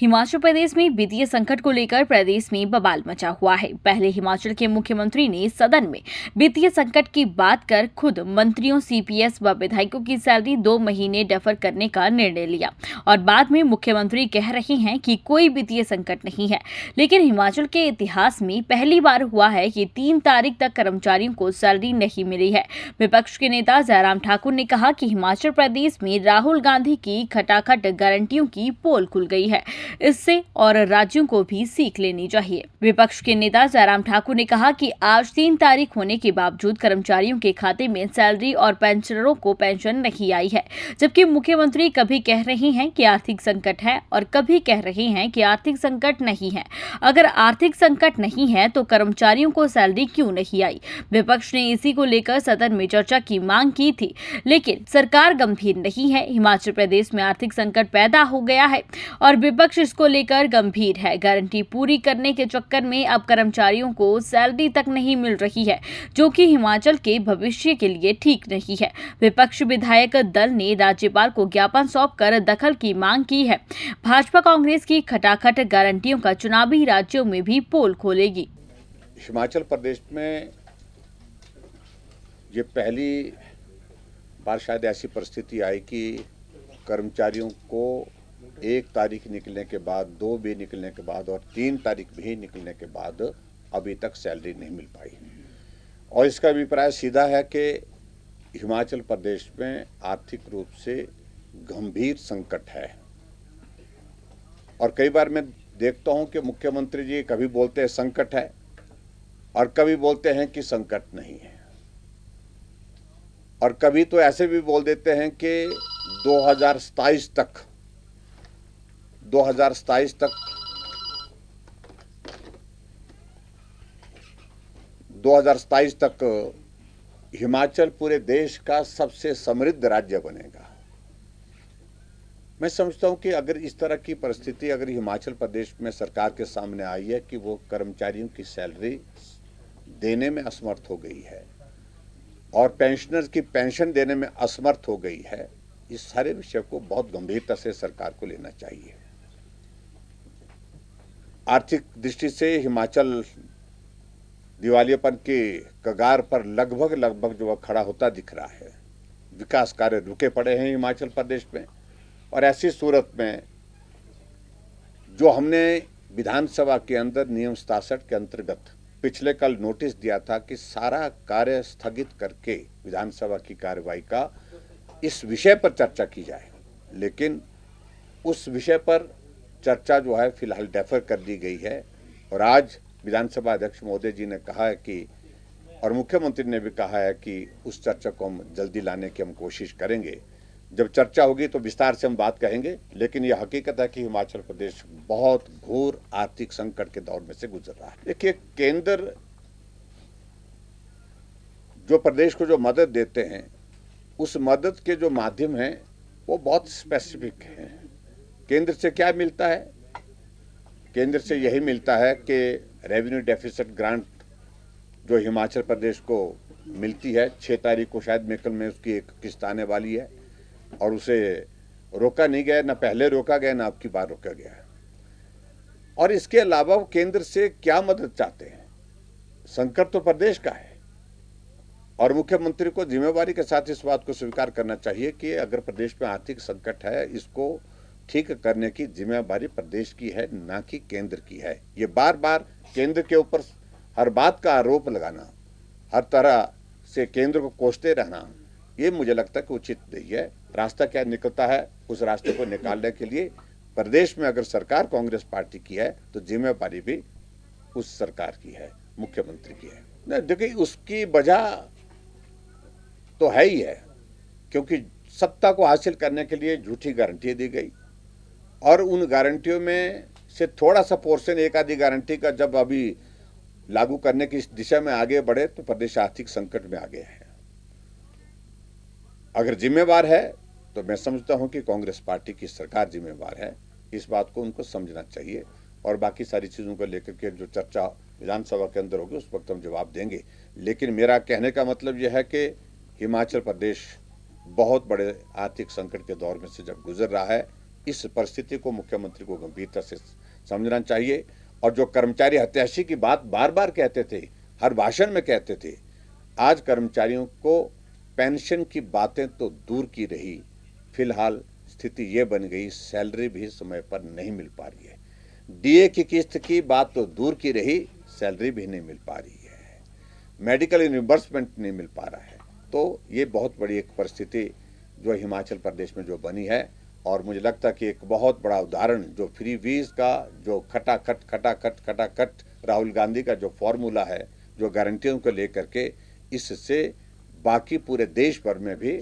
हिमाचल प्रदेश में वित्तीय संकट को लेकर प्रदेश में बवाल मचा हुआ है। पहले हिमाचल के मुख्यमंत्री ने सदन में वित्तीय संकट की बात कर खुद मंत्रियों, सीपीएस व विधायकों की सैलरी 2 महीने डेफर करने का निर्णय लिया और बाद में मुख्यमंत्री कह रहे हैं कि कोई वित्तीय संकट नहीं है। लेकिन हिमाचल के इतिहास में पहली बार हुआ है कि 3 तारीख तक कर्मचारियों को सैलरी नहीं मिली है। विपक्ष के नेता जयराम ठाकुर ने कहा कि हिमाचल प्रदेश में राहुल गांधी की खटाखट गारंटियों की पोल खुल गई है, इससे और राज्यों को भी सीख लेनी चाहिए। विपक्ष के नेता जयराम ठाकुर ने कहा कि आज 3 तारीख होने के बावजूद कर्मचारियों के खाते में सैलरी और पेंशनरों को पेंशन नहीं आई है, जबकि मुख्यमंत्री कभी कह रहे हैं कि आर्थिक संकट है और कभी कह रहे हैं कि आर्थिक संकट नहीं है। अगर आर्थिक संकट नहीं है तो कर्मचारियों को सैलरी क्यों नहीं आई? विपक्ष ने इसी को लेकर सदन में चर्चा की मांग की थी, लेकिन सरकार गंभीर नहीं है। हिमाचल प्रदेश में आर्थिक संकट पैदा हो गया है और विपक्ष इसको लेकर गंभीर है। गारंटी पूरी करने के चक्कर में अब कर्मचारियों को सैलरी तक नहीं मिल रही है, जो कि हिमाचल के भविष्य के लिए ठीक नहीं है। विपक्ष विधायक दल ने राज्यपाल को ज्ञापन सौंपकर दखल की मांग की है। भाजपा कांग्रेस की खटाखट गारंटियों का चुनावी राज्यों में भी पोल खोलेगी। हिमाचल प्रदेश में ये पहली बार शायद ऐसी परिस्थिति आई कि कर्मचारियों को 1 तारीख निकलने के बाद, 2 भी निकलने के बाद और 3 तारीख भी निकलने के बाद अभी तक सैलरी नहीं मिल पाई। और इसका अभिप्राय सीधा है कि हिमाचल प्रदेश में आर्थिक रूप से गंभीर संकट है। और कई बार मैं देखता हूं कि मुख्यमंत्री जी कभी बोलते हैं संकट है और कभी बोलते हैं कि संकट नहीं है, और कभी तो ऐसे भी बोल देते हैं कि 2027 तक हिमाचल पूरे देश का सबसे समृद्ध राज्य बनेगा। मैं समझता हूं कि अगर इस तरह की परिस्थिति अगर हिमाचल प्रदेश में सरकार के सामने आई है कि वो कर्मचारियों की सैलरी देने में असमर्थ हो गई है और पेंशनर्स की पेंशन देने में असमर्थ हो गई है, इस सारे विषय को बहुत गंभीरता से सरकार को लेना चाहिए। आर्थिक दृष्टि से हिमाचल दिवालियापन के कगार पर लगभग जो खड़ा होता दिख रहा है। विकास कार्य रुके पड़े हैं हिमाचल प्रदेश में, और ऐसी सूरत में जो हमने विधानसभा के अंदर नियम 67 के अंतर्गत पिछले कल नोटिस दिया था कि सारा कार्य स्थगित करके विधानसभा की कार्यवाही का इस विषय पर चर्चा की जाए, लेकिन उस विषय पर चर्चा जो है फिलहाल डेफर कर दी गई है। और आज विधानसभा अध्यक्ष महोदय जी ने कहा है कि, और मुख्यमंत्री ने भी कहा है कि उस चर्चा को हम जल्दी लाने की हम कोशिश करेंगे। जब चर्चा होगी तो विस्तार से हम बात कहेंगे, लेकिन यह हकीकत है कि हिमाचल प्रदेश बहुत घोर आर्थिक संकट के दौर में से गुजर रहा है। देखिए, केंद्र जो प्रदेश को जो मदद देते हैं, उस मदद के जो माध्यम हैं वो बहुत स्पेसिफिक हैं। केंद्र से क्या मिलता है? केंद्र से यही मिलता है कि रेवेन्यू डेफिसिट ग्रांट जो हिमाचल प्रदेश को मिलती है, 6 तारीख को शायद मेकल में उसकी एक किस्त आने वाली है, और उसे रोका नहीं गया, ना पहले रोका गया ना अब की बार रोका गया है। और इसके अलावा वो केंद्र से क्या मदद चाहते हैं? संकट तो प्रदेश का है, और मुख्यमंत्री को जिम्मेवारी के साथ इस बात को स्वीकार करना चाहिए कि अगर प्रदेश में आर्थिक संकट है, इसको ठीक करने की जिम्मेवारी प्रदेश की है, ना कि केंद्र की है। ये बार बार केंद्र के ऊपर हर बात का आरोप लगाना, हर तरह से केंद्र को कोसते रहना, ये मुझे लगता है कि उचित नहीं है। रास्ता क्या निकलता है, उस रास्ते को निकालने के लिए प्रदेश में अगर सरकार कांग्रेस पार्टी की है तो जिम्मेवारी भी उस सरकार की है, मुख्यमंत्री की है। देखिए, उसकी वजह तो है ही है, क्योंकि सत्ता को हासिल करने के लिए झूठी गारंटी दी गई, और उन गारंटियों में से थोड़ा सा पोर्शन, एक आधी गारंटी का जब अभी लागू करने की इस दिशा में आगे बढ़े तो प्रदेश आर्थिक संकट में आ गया है। अगर जिम्मेवार है तो मैं समझता हूं कि कांग्रेस पार्टी की सरकार जिम्मेवार है। इस बात को उनको समझना चाहिए, और बाकी सारी चीज़ों को लेकर के जो चर्चा विधानसभा के अंदर होगी उस वक्त हम जवाब देंगे। लेकिन मेरा कहने का मतलब यह है कि हिमाचल प्रदेश बहुत बड़े आर्थिक संकट के दौर में से जब गुजर रहा है, इस परिस्थिति को मुख्यमंत्री को गंभीरता से समझना चाहिए। और जो कर्मचारी हत्याशी की बात बार बार कहते थे, हर भाषण में कहते थे, आज कर्मचारियों को पेंशन की बातें तो दूर की रही, फिलहाल स्थिति ये बन गई सैलरी भी समय पर नहीं मिल पा रही है। डीए की किस्त की बात तो दूर की रही, सैलरी भी नहीं मिल पा रही है, मेडिकल रिइंबर्समेंट नहीं मिल पा रहा है। तो ये बहुत बड़ी एक परिस्थिति जो हिमाचल प्रदेश में जो बनी है। और मुझे लगता है कि एक बहुत बड़ा उदाहरण जो फ्री वीज का जो खटाखट राहुल गांधी का जो फॉर्मूला है, जो गारंटियों को लेकर के, इससे बाकी पूरे देश भर में भी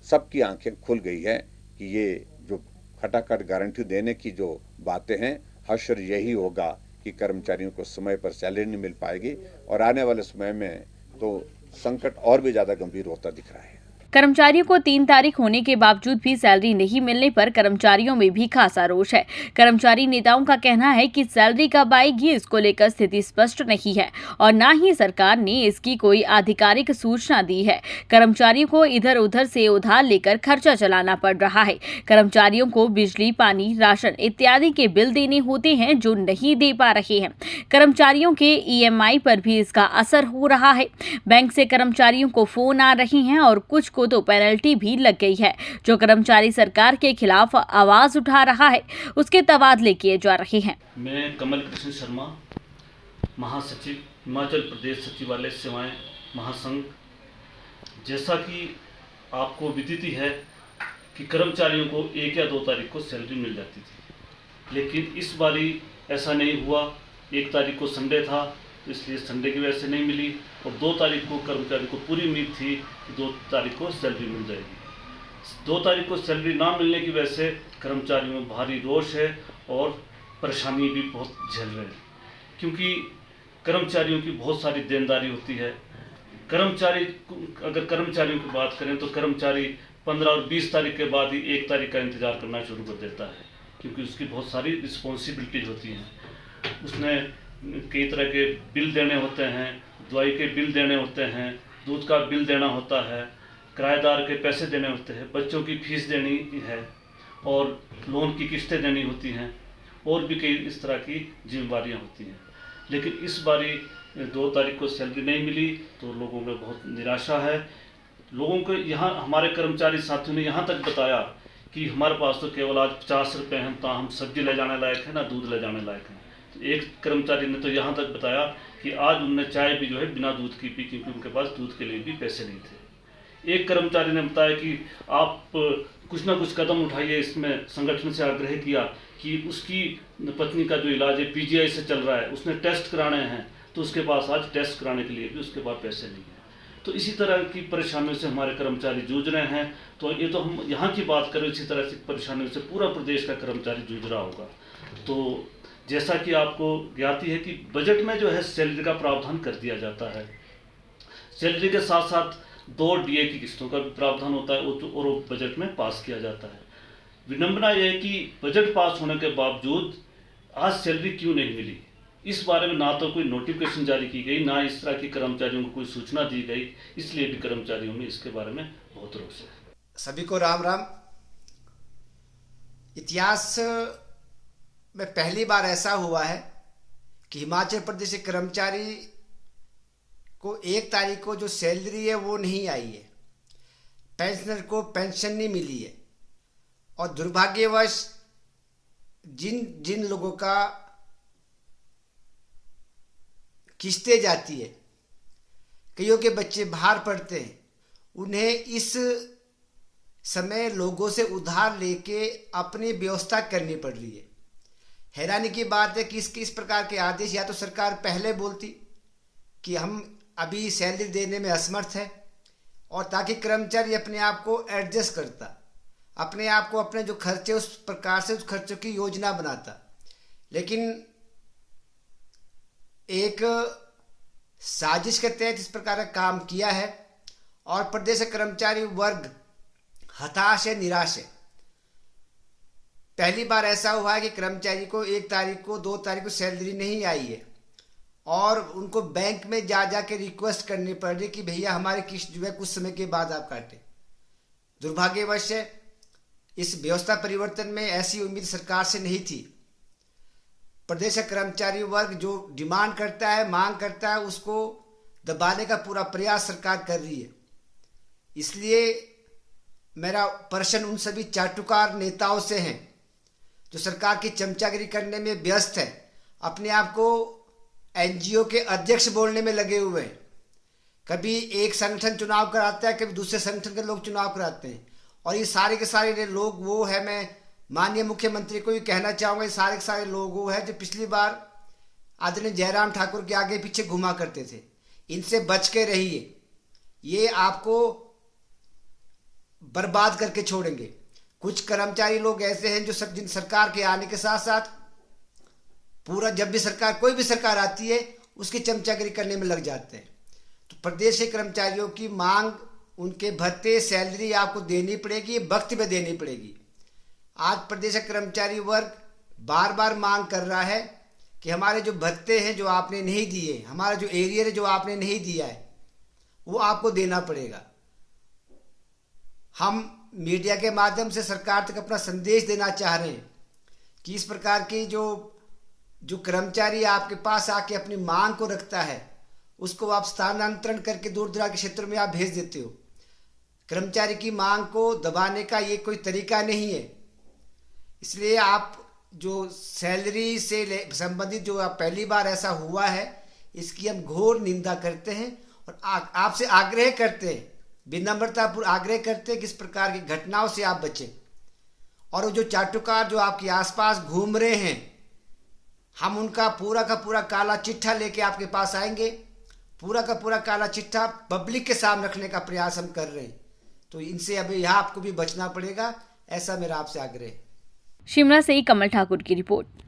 सबकी आंखें खुल गई है कि ये जो खटाखट गारंटी देने की जो बातें हैं, हश्र यही होगा कि कर्मचारियों को समय पर सैलरी नहीं मिल पाएगी और आने वाले समय में तो संकट और भी ज़्यादा गंभीर होता दिख रहा है। कर्मचारियों को 3 तारीख होने के बावजूद भी सैलरी नहीं मिलने पर कर्मचारियों में भी खासा रोष है। कर्मचारी नेताओं का कहना है कि सैलरी कब आएगी इसको लेकर स्थिति स्पष्ट नहीं है और न ही सरकार ने इसकी कोई आधिकारिक सूचना दी है। कर्मचारियों को इधर उधर से उधार लेकर खर्चा चलाना पड़ रहा है। कर्मचारियों को बिजली, पानी, राशन इत्यादि के बिल देने होते हैं जो नहीं दे पा रहे हैं। कर्मचारियों के EMI पर भी इसका असर हो रहा है। बैंक से कर्मचारियों को फोन आ रही हैं और कुछ को तो पेनल्टी भी लग गई है। जो कर्मचारी सरकार के खिलाफ आवाज उठा रहा है उसके तबादले किए जा रहे हैं। मैं कमल कृष्ण शर्मा, महासचिव, हिमाचल प्रदेश सचिवालय सेवाएं महासंघ। जैसा कि आपको विदित ही है कि कर्मचारियों को 1 या 2 तारीख को सैलरी मिल जाती थी, लेकिन इस बारी ऐसा नहीं हुआ। 1 तारीख को संडे था, तो इसलिए संडे की वजह से नहीं मिली और 2 तारीख को कर्मचारी को पूरी उम्मीद थी कि 2 तारीख को सैलरी मिल जाएगी। 2 तारीख को सैलरी ना मिलने की वजह से कर्मचारियों में भारी रोष है और परेशानी भी बहुत झेल रहे हैं, क्योंकि कर्मचारियों की बहुत सारी देनदारी होती है। अगर कर्मचारियों की बात करें तो कर्मचारी 15 और 20 तारीख के बाद ही 1 तारीख का इंतज़ार करना शुरू कर देता है, क्योंकि उसकी बहुत सारी रिस्पॉन्सिबिलिटीज होती हैं। उसने कई तरह के बिल देने होते हैं, दवाई के बिल देने होते हैं, दूध का बिल देना होता है, किराएदार के पैसे देने होते हैं, बच्चों की फीस देनी है और लोन की किस्तें देनी होती हैं और भी कई इस तरह की जिम्मेवारियां होती हैं। लेकिन इस बारी 2 तारीख को सैलरी नहीं मिली तो लोगों में बहुत निराशा है। लोगों को यहाँ हमारे कर्मचारी साथियों ने यहाँ तक बताया कि हमारे पास तो केवल आज 50 रुपये हैं, तो हम सब्जी ले जाने लायक है ना दूध ले जाने लायक हैं। तो एक कर्मचारी ने तो यहाँ तक बताया कि आज उनने चाय भी जो है बिना दूध की पी, क्योंकि उनके पास दूध के लिए भी पैसे नहीं थे। एक कर्मचारी ने बताया कि आप कुछ ना कुछ कदम उठाइए। इसमें संगठन से आग्रह किया कि उसकी पत्नी का जो इलाज है PGI से चल रहा है, उसने टेस्ट कराने हैं, तो उसके पास आज टेस्ट कराने के लिए भी उसके पास पैसे नहीं हैं। तो इसी तरह की परेशानियों से हमारे कर्मचारी जूझ रहे हैं। तो ये तो हम यहाँ की बात करें, इसी तरह से परेशानियों से पूरा प्रदेश का कर्मचारी जूझ रहा होगा। तो जैसा कि आपको ज्ञात ही है कि बजट में जो है सैलरी का प्रावधान कर दिया जाता है। सैलरी के साथ साथ 2 DA की किस्तों का भी प्रावधान होता है और वो बजट में पास किया जाता है। विडंबना यह है कि बजट पास होने के बावजूद आज सैलरी क्यों नहीं मिली, इस बारे में ना तो कोई नोटिफिकेशन जारी की गई, ना इस तरह की कर्मचारियों को कोई सूचना दी गई। इसलिए भी कर्मचारियों में इसके बारे में बहुत रोष है। सभी को राम राम। इतिहास में पहली बार ऐसा हुआ है कि हिमाचल प्रदेश के कर्मचारी को 1 तारीख को जो सैलरी है वो नहीं आई है, पेंशनर को पेंशन नहीं मिली है। और दुर्भाग्यवश जिन लोगों का किस्तें जाती है, कईयों के बच्चे बाहर पढ़ते हैं, उन्हें इस समय लोगों से उधार लेके अपनी व्यवस्था करनी पड़ रही है। हैरानी की बात है कि इस प्रकार के आदेश या तो सरकार पहले बोलती कि हम अभी सैलरी देने में असमर्थ है, और ताकि कर्मचारी अपने आप को एडजस्ट करता, अपने आप को अपने जो खर्चे उस प्रकार से उस खर्चों की योजना बनाता। लेकिन एक साजिश के तहत इस प्रकार का काम किया है और प्रदेश का कर्मचारी वर्ग हताश है, निराश है। पहली बार ऐसा हुआ है कि कर्मचारी को 1 तारीख को 2 तारीख को सैलरी नहीं आई है और उनको बैंक में जा के रिक्वेस्ट करनी पड़ रही कि भैया हमारी किस्त जो है कुछ समय के बाद आप काटें। दुर्भाग्यवश है इस व्यवस्था परिवर्तन में ऐसी उम्मीद सरकार से नहीं थी। प्रदेश का कर्मचारी वर्ग जो डिमांड करता है, मांग करता है, उसको दबाने का पूरा प्रयास सरकार कर रही है। इसलिए मेरा प्रश्न उन सभी चाटुकार नेताओं से है जो सरकार की चमचागिरी करने में व्यस्त है, अपने आप को एनजीओ के अध्यक्ष बोलने में लगे हुए हैं। कभी एक संगठन चुनाव कराता है, कभी दूसरे संगठन के लोग चुनाव कराते हैं, और ये सारे के सारे लोग वो है, मैं माननीय मुख्यमंत्री को भी कहना चाहूँगा, ये सारे के सारे लोग वो है जो पिछली बार आदरणीय जयराम ठाकुर के आगे पीछे घुमा करते थे। इनसे बच के रहिए, ये आपको बर्बाद करके छोड़ेंगे। कुछ कर्मचारी लोग ऐसे हैं जो जिन सरकार के आने के साथ साथ पूरा, जब भी सरकार, कोई भी सरकार आती है, उसकी चमचागिरी करने में लग जाते हैं। तो प्रदेश के कर्मचारियों की मांग, उनके भत्ते, सैलरी आपको देनी पड़ेगी, वक्त पे देनी पड़ेगी। आज प्रदेश का कर्मचारी वर्ग बार बार मांग कर रहा है कि हमारे जो भत्ते हैं जो आपने नहीं दिए, हमारा जो एरियर है जो आपने नहीं दिया है, वो आपको देना पड़ेगा। हम मीडिया के माध्यम से सरकार तक अपना संदेश देना चाह रहे हैं कि इस प्रकार की जो कर्मचारी आपके पास आके अपनी मांग को रखता है, उसको आप स्थानांतरण करके दूर दराज के क्षेत्रों में आप भेज देते हो। कर्मचारी की मांग को दबाने का ये कोई तरीका नहीं है। इसलिए आप जो सैलरी से संबंधित जो पहली बार ऐसा हुआ है, इसकी हम घोर निंदा करते हैं और आपसे आग्रह करते हैं, विनम्रतापूर्वक आग्रह करते हैं कि इस प्रकार की घटनाओं से आप बचें। और वो जो चाटुकार जो आपके आसपास घूम रहे हैं, हम उनका पूरा का पूरा काला चिट्ठा लेके आपके पास आएंगे। पूरा का पूरा काला चिट्ठा पब्लिक के सामने रखने का प्रयास हम कर रहे हैं। तो इनसे अभी यहाँ आपको भी बचना पड़ेगा, ऐसा मेरा आपसे आग्रह है। शिमला से कमल ठाकुर की रिपोर्ट।